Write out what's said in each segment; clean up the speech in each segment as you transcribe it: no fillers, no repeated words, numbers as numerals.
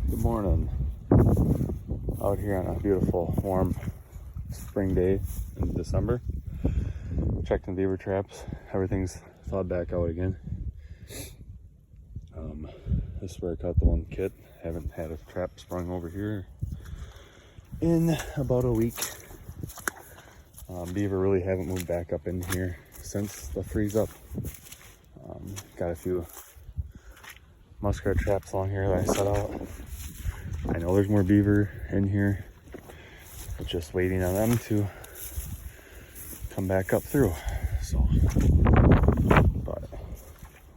Good morning. Out here on a beautiful, warm spring day in December. Checking beaver traps. Everything's thawed back out again. This is where I caught the one kit. Haven't had a trap sprung over here in about a week. Beaver really haven't moved back up in here since the freeze up. Got a few muskrat traps along here that I set out. I know there's more beaver in here, but just waiting on them to come back up through. So, but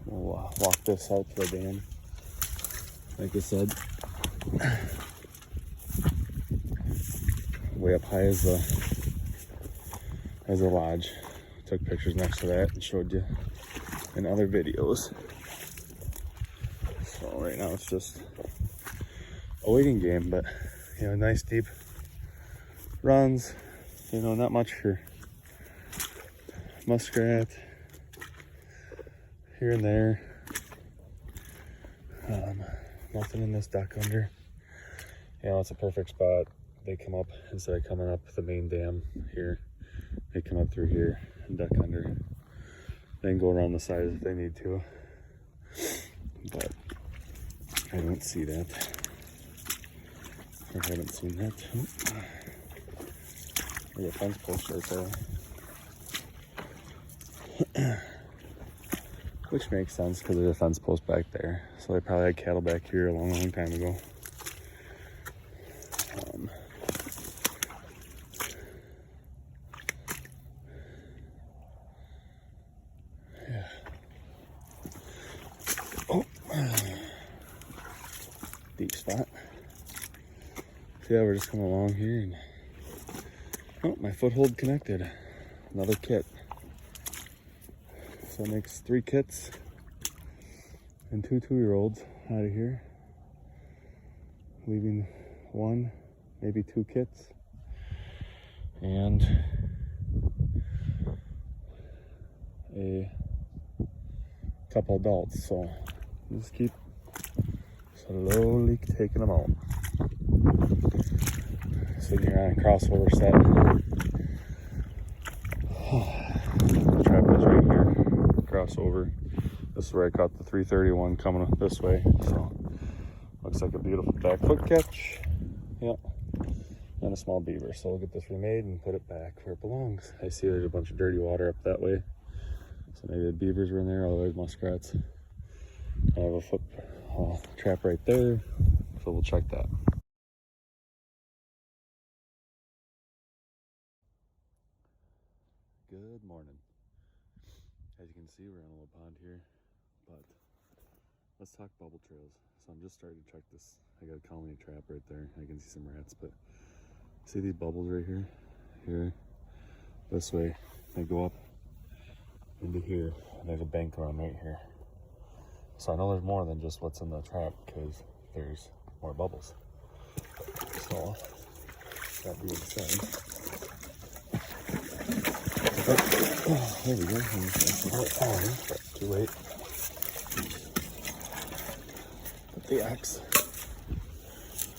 we'll walk this out to the dam. Like I said, way up high as the lodge. Took pictures next to that and showed you in other videos. So right now it's just a waiting game, but nice deep runs. Not much for muskrat here and there. Nothing in this duck under. It's a perfect spot. They come up instead of coming up the main dam here. They come up through here and duck under. Then go around the sides if they need to. But I don't see that. I haven't seen that. There's a fence post right there. Which makes sense because there's a fence post back there. So they probably had cattle back here a long, long time ago. Yeah. Oh. Deep spot. So yeah, we're just coming along here and oh, my foothold connected. Another kit. So it makes 3 kits and 2 2-year-olds out of here, leaving 1, maybe 2 kits, and a couple adults. So just keep slowly taking them out. Sitting here on a crossover set. The trap is right here. Crossover. This is where I caught the 331 coming this way. So looks like a beautiful back foot catch. Yep. And a small beaver. So we'll get this remade and put it back where it belongs. I see there's a bunch of dirty water up that way. So maybe the beavers were in there, otherwise muskrats. I have a foot trap right there. So we'll check that. Good morning. As you can see, we're in a little pond here, but let's talk bubble trails. So I'm just starting to check this. I got a colony trap right there. I can see some rats, but see these bubbles right here? Here, this way. They go up into here, and there's a bank around right here. So I know there's more than just what's in the trap because there's more bubbles. So that being said, oh, there we go. Too late. Put the axe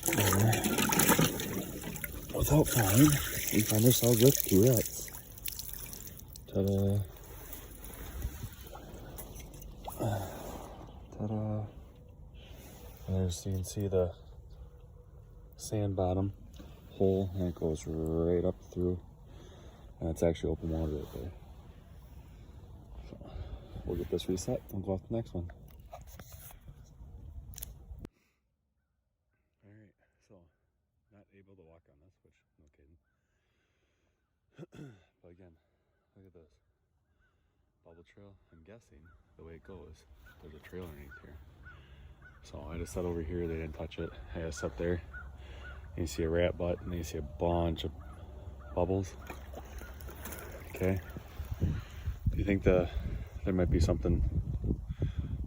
there. Without falling, we found ourselves with 2 rats. Ta-da. Ta-da. And there's, you can see the sand bottom hole, and it goes right up through. And it's actually open water right there. So we'll get this reset and go off to the next one. Alright, so not able to walk on this, which no kidding. But again, look at this. Bubble trail. I'm guessing the way it goes, there's a trail underneath here. So I just sat over here, they didn't touch it. I just sat there. And you see a rat butt, and then you see a bunch of bubbles. Okay. Do you think there might be something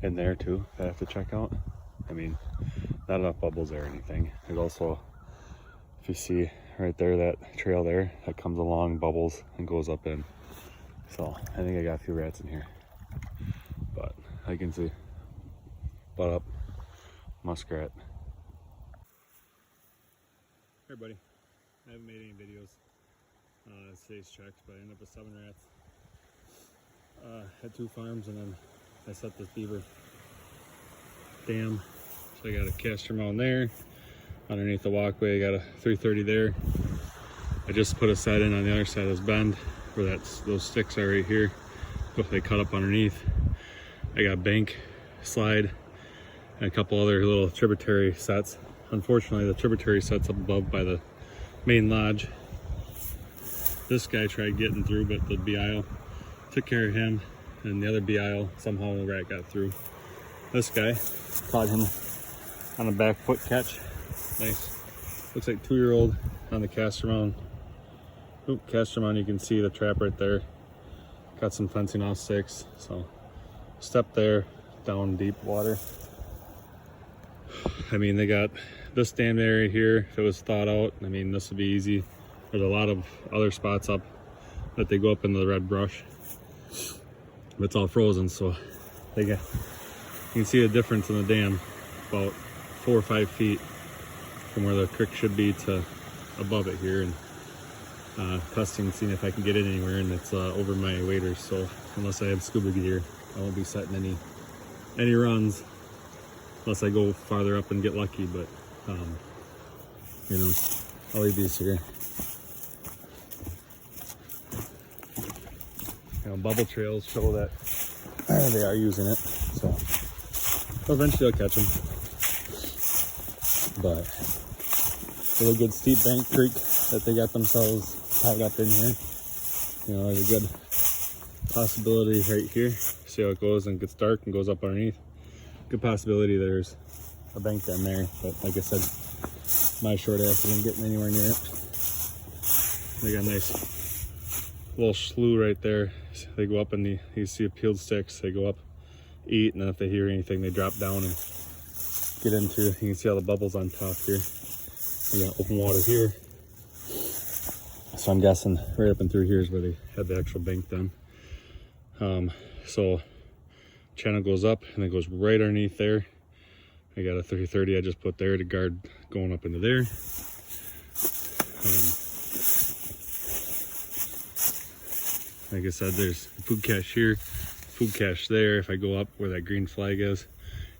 in there too that I have to check out? I mean, not enough bubbles there or anything. There's also, if you see right there, that trail there that comes along, bubbles, and goes up in. So I think I got a few rats in here. But I can see butt up, muskrat, Hey buddy, I haven't made any videos today's treks, but I ended up with 7 rats. Had 2 farms, and then I set this beaver dam. So I got a castor mound there. Underneath the walkway, I got a 330 there. I just put a set in on the other side of this bend where those sticks are right here. They cut up underneath. I got bank, slide, and a couple other little tributary sets. Unfortunately, the tributary set's up above by the main lodge. This guy tried getting through, but the BIO took care of him, and the other BIO, somehow the rat got through. This guy caught him on a back foot catch. Nice. Looks like 2-year-old on the castor mound. Oop, castor mound, you can see the trap right there. Got some fencing off sticks, so step there, down deep water. I mean, they got this dam area here. If it was thawed out, I mean, this would be easy. There's a lot of other spots up that they go up into the red brush. But it's all frozen, so you can see the difference in the dam, about 4 or 5 feet from where the creek should be to above it here, and testing, seeing if I can get it anywhere, and it's over my waders. So unless I have scuba gear, I won't be setting any runs unless I go farther up and get lucky. But you know, I'll leave these here. You know, bubble trails show that they are using it, so eventually I'll catch them. But really good steep bank creek that they got themselves tied up in here. You know, there's a good possibility right here. See how it goes and gets dark and goes up underneath. Good possibility there's a bank down there, but like I said, my short ass isn't getting anywhere near it. They got a nice little slough right there. They go up and you see peeled sticks. They go up, eat, and then if they hear anything, they drop down and get into. You can see all the bubbles on top here. We got open water here. So I'm guessing right up and through here is where they had the actual bank done. So channel goes up and it goes right underneath there. I got a 30-30 I just put there to guard going up into there. Like I said, there's food cache here, food cache there. If I go up where that green flag is,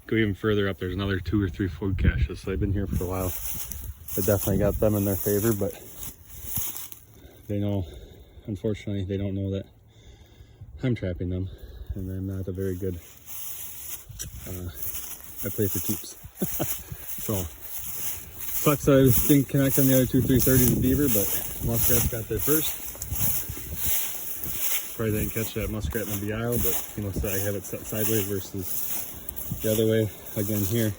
go even further up, there's another 2 or 3 food caches. So they've been here for a while. I definitely got them in their favor, but they know, unfortunately, they don't know that I'm trapping them, and I'm not a very good, I play for keeps. So, sucks I didn't connect on the other 2 330s beaver, but muskrats got there first. Probably didn't catch that muskrat in the BIO, but you know, so I have it set sideways versus the other way. Again here,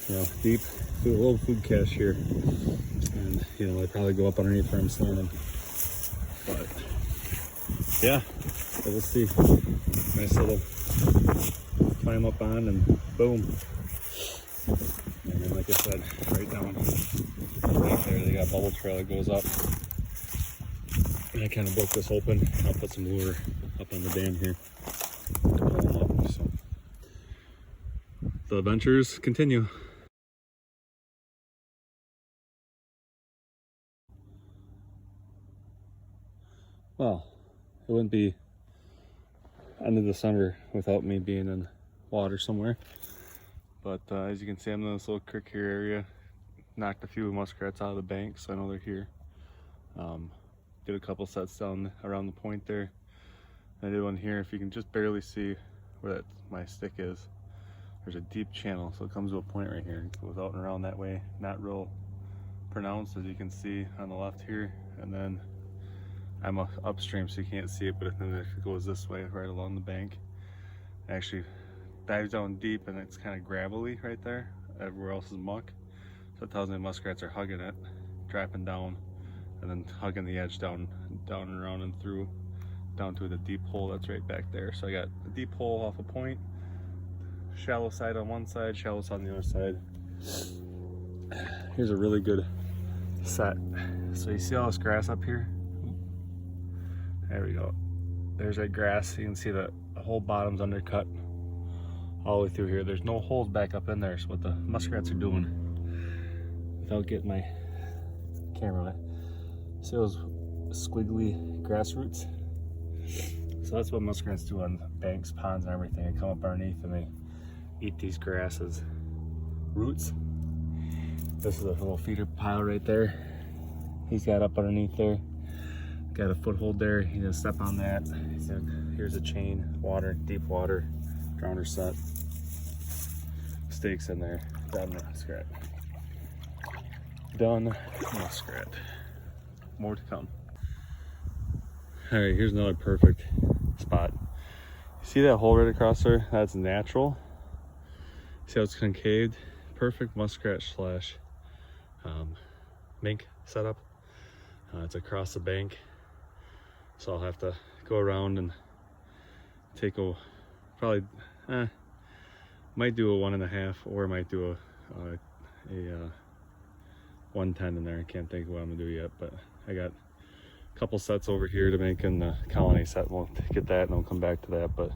you know, deep, do a little food cache here, and you know, they probably go up underneath where I'm standing. But yeah, so we'll see. Nice little climb up on, and boom. And then, like I said, right down right there, they got a bubble trail that goes up. And I kind of broke this open. I'll put some lure up on the dam here to pull them up. So the adventures continue. Well, it wouldn't be end of December without me being in water somewhere. But as you can see, I'm in this little creek here area. Knocked a few muskrats out of the bank, so I know they're here. Did a couple sets down around the point there. I did one here. If you can just barely see where my stick is, there's a deep channel, so it comes to a point right here. It goes out and around that way. Not real pronounced, as you can see on the left here. And then I'm upstream, so you can't see it, but if it goes this way, right along the bank, it actually dives down deep, and it's kind of gravelly right there. Everywhere else is muck, so it tells me muskrats are hugging it, dropping down, and then hugging the edge down and around and through, down to the deep hole that's right back there. So I got a deep hole off a point, shallow side on one side, shallow side on the other side. Here's a really good set. So you see all this grass up here? There we go. There's that grass. You can see the whole bottom's undercut all the way through here. There's no holes back up in there. So what the muskrats are doing, without getting my camera. See those squiggly grass roots? So that's what muskrats do on banks, ponds, and everything. They come up underneath and they eat these grasses roots. This is a little feeder pile right there. He's got up underneath there. Got a foothold there. He's gonna step on that. He said, here's a chain, water, deep water, drowner set. Stakes in there. Done muskrat. Done muskrat. More to come. All right, here's another perfect spot. See that hole right across there? That's natural. See how it's concaved? Perfect muskrat slash mink setup. It's across the bank, so I'll have to go around and take a probably might do a 1.5 or might do a 110 in there. I can't think of what I'm gonna do yet, but I got a couple sets over here to make in the colony set. We'll get that and we'll come back to that, but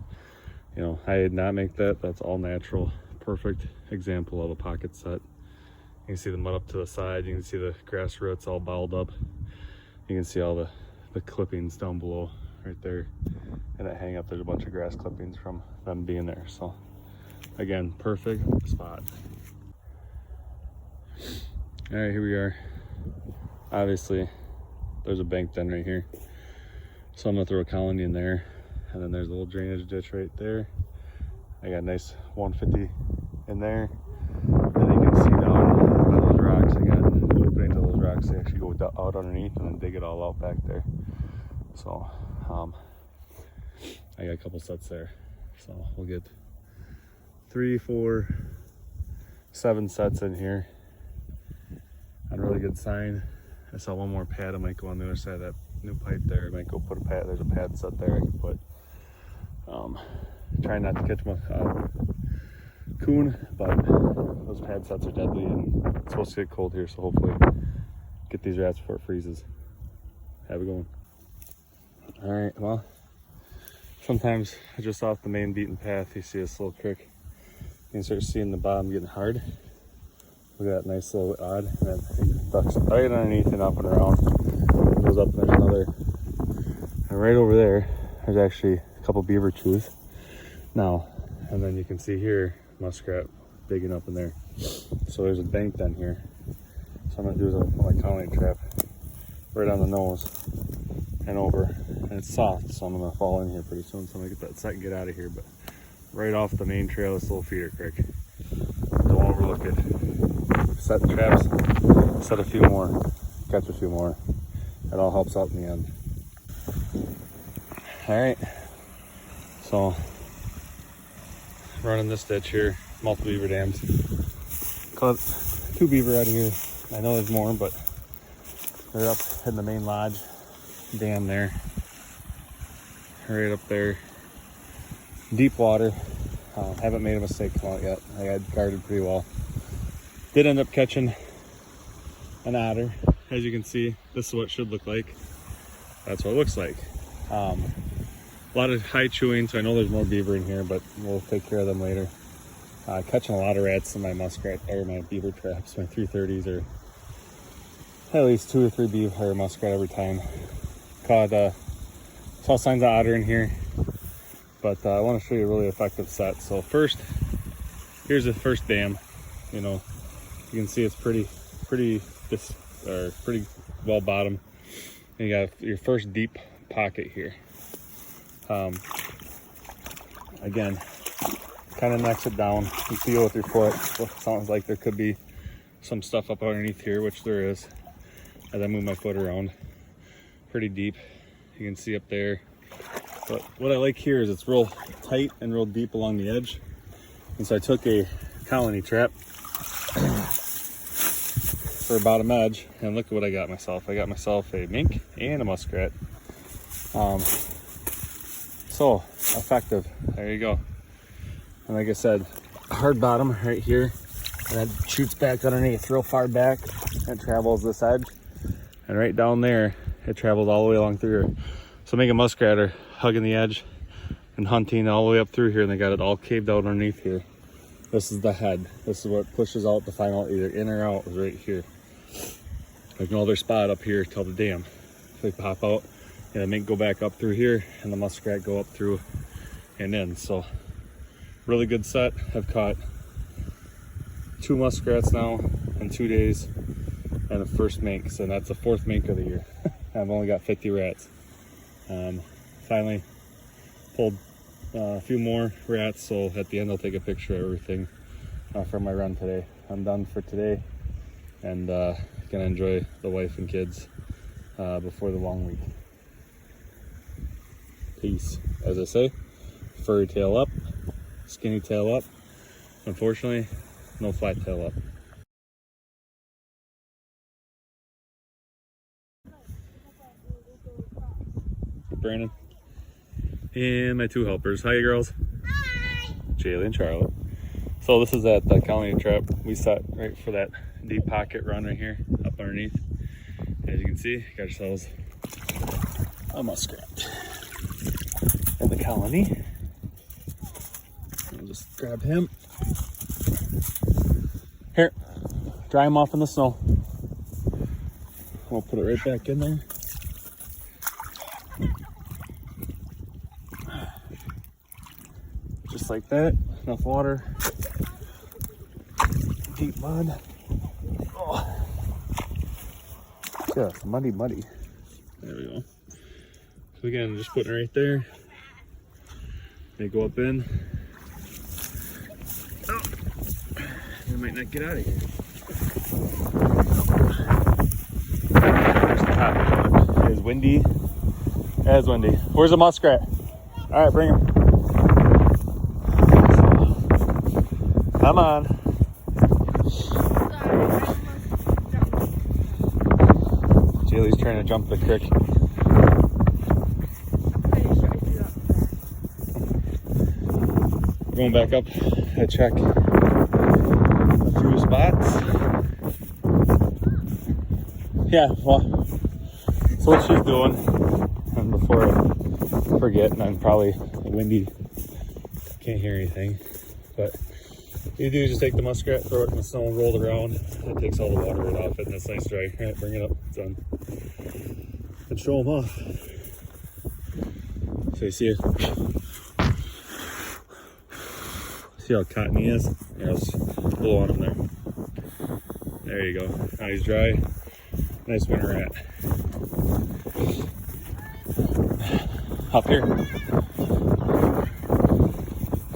you know, I did not make that. That's all natural. Perfect example of a pocket set. You can see the mud up to the side. You can see the grass roots all balled up. You can see all the clippings down below right there. And that hang up, there's a bunch of grass clippings from them being there. So again, perfect spot. All right, here we are. Obviously, there's a bank den right here. So I'm gonna throw a colony in there. And then there's a little drainage ditch right there. I got a nice 150 in there. And you can see down by those rocks, I got an opening to those rocks. They actually go out underneath and then dig it all out back there. So I got a couple sets there. So we'll get 3, 4, 7 sets in here. On a really good sign. I saw one more pad. I might go on the other side of that new pipe there. I might go put a pad. There's a pad set there I can put. Trying not to catch my coon, but those pad sets are deadly and it's supposed to get cold here, so hopefully get these rats before it freezes. Have a good one. All right, well, sometimes just off the main beaten path, you see this little creek. You can start seeing the bottom getting hard. Look at that nice little odd, and then it ducks right underneath and up and around. It goes up and there's another, and right over there, there's actually a couple beaver chews now, and then you can see here muskrat digging up in there. So there's a bank den here. So I'm gonna do is I'll put my colony trap right on the nose and over, and it's soft, so I'm gonna fall in here pretty soon. So I'm gonna get that set and get out of here. But right off the main trail, this little feeder creek. Don't overlook it. Set traps, set a few more, catch a few more. It all helps out in the end. All right, so running this ditch here, multiple beaver dams. Caught 2 beaver out of here. I know there's more, but they're up in the main lodge dam there. Right up there. Deep water. Haven't made a mistake come out yet. I got guarded pretty well. Did end up catching an otter. As you can see, this is what it should look like. That's what it looks like. A lot of high chewing, so I know there's more beaver in here, but we'll take care of them later. Catching a lot of rats in my muskrat or my beaver traps. My 330s are at least 2 or 3 beaver or muskrat every time. Saw signs of otter in here, but I want to show you a really effective set. So first, here's the first dam. You know, you can see it's pretty well bottom. And you got your first deep pocket here. Again, kind of knocks it down. You feel with your foot. Well, it sounds like there could be some stuff up underneath here, which there is. As I move my foot around, pretty deep. You can see up there. But what I like here is it's real tight and real deep along the edge. And so I took a colony trap for a bottom edge, and look at what I got myself. I got myself a mink and a muskrat. So effective. There you go. And like I said, hard bottom right here, and that shoots back underneath real far back and travels this edge, and right down there it travels all the way along through here. So make a muskrat are hugging the edge and hunting all the way up through here, and they got it all caved out underneath here. This is the head. This is what pushes out the final either in or out, is right here. There's no other spot up here till the dam. So they pop out and the mink go back up through here and the muskrat go up through and in. So really good set. I've caught 2 muskrats now in 2 days and the first mink. So that's the 4th mink of the year. I've only got 50 rats. Finally pulled a few more rats, so at the end I'll take a picture of everything from my run today. I'm done for today and gonna enjoy the wife and kids before the long week. Peace. As I say, furry tail up, skinny tail up. Unfortunately, no flat tail up. Brandon and my 2 helpers. Hi, girls. Hi. Jaylee and Charlotte. So this is at the colony trap. We set right for that deep pocket run right here up underneath. As you can see, got ourselves a muskrat in the colony. I'll just grab him. Here, dry him off in the snow. We'll put it right back in there. Just like that, enough water, deep mud. Oh. Just muddy. There we go. So again, just putting it right there. They go up in. Oh, they might not get out of here. There's the top. It is windy as windy. Where's the muskrat? All right, bring him. Come on. Jaylee's trying to jump the creek. Going back up to check a few spots. Yeah, well, so what she's doing, and before I forget, and I'm probably windy, can't hear anything, but you do just take the muskrat, throw it in the snow, and roll it around. It takes all the water right off it, and it's nice dry. All right, bring it up, it's done. And show them off. So you see it. See how cotton he is? Yeah, I'll just blow on him there. There you go. Now he's dry. Nice winter rat. Up here.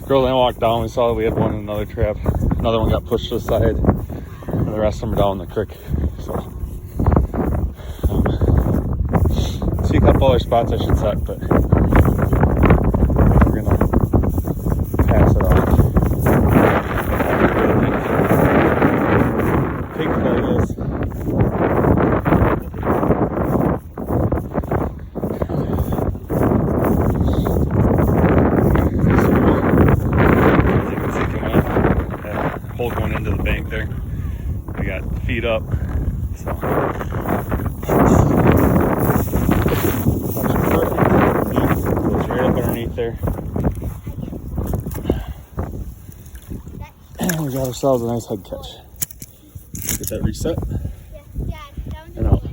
Girl and I walked down, we saw that we had one in another trap. Another one got pushed to the side, and the rest of them are down in the creek. So, see a couple other spots I should set, but we're gonna pass it off. Pig play is. Going into the bank there. We got feet up. So goes right up underneath there. And we got ourselves a nice head catch. Get that reset. And out.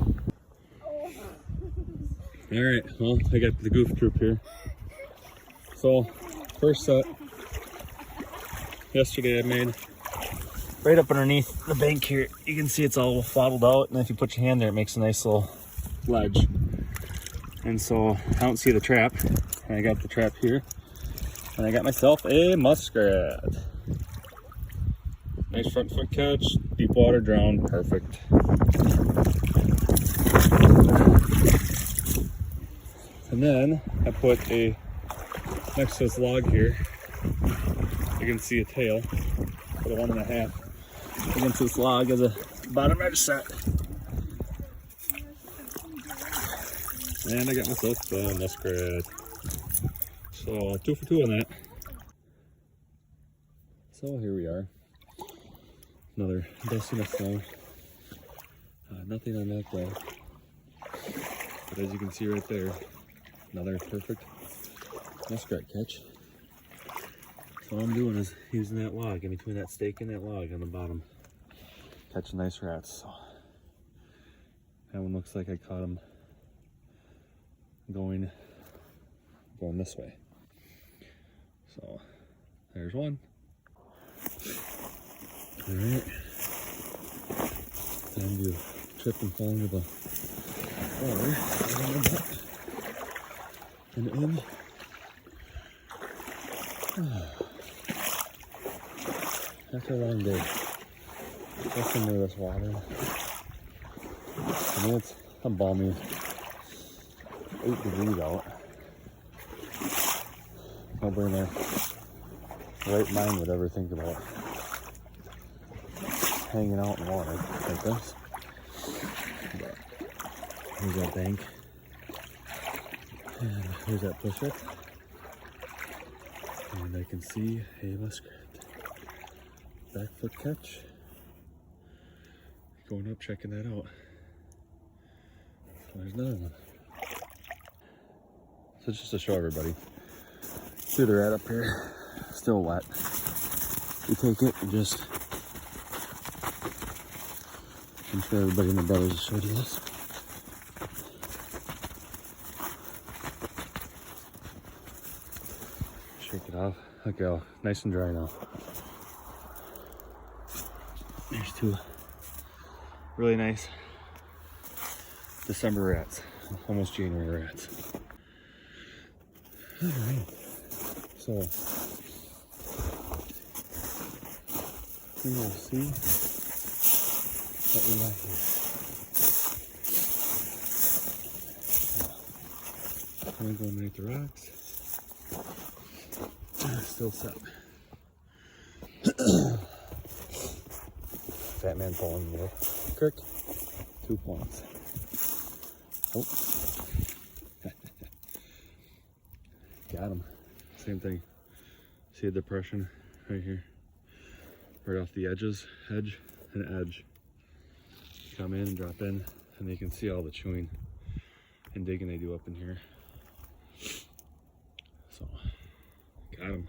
Alright, well, I got the goof troop here. So, first set. Yesterday I made right up underneath the bank here. You can see it's all swaddled out, and if you put your hand there, it makes a nice little ledge. And so I don't see the trap, and I got the trap here, and I got myself a muskrat. Nice front foot catch, deep water, drown, perfect. And then I put a next to this log here. You can see a tail, put a 1.5 against this log as a bottom edge set. And I got myself a muskrat. So 2 for 2 on that. So here we are. Another dusting of snow. Nothing on that day. But as you can see right there, another perfect muskrat catch. So all I'm doing is using that log in between that stake and that log on the bottom. Catching nice rats. So That one looks like I caught him going this way. So there's one. All right. Time to trip and fall into the water. And in. After a long day, listen to this water. I mean, it's a balmy 8 degrees out. Nobody in their right mind would ever think about hanging out in water like this. But here's that bank. And here's that push it. And I can see a muskrat. Back foot catch. Going up, checking that out. There's another one. So just to show everybody, see they're at up here, still wet. You take it and just, I'm sure everybody and their brothers have showed you this. Shake it off. Okay, oh, nice and dry now. There's two really nice December rats, almost January rats. All right, so we will see what we got here. I'm gonna go underneath the rocks. Still set. Fat man pulling the crick. 2 points. Oh. Got him. Same thing. See a depression right here? Right off the edge and edge. Come in and drop in, and you can see all the chewing and digging they do up in here. So, got him.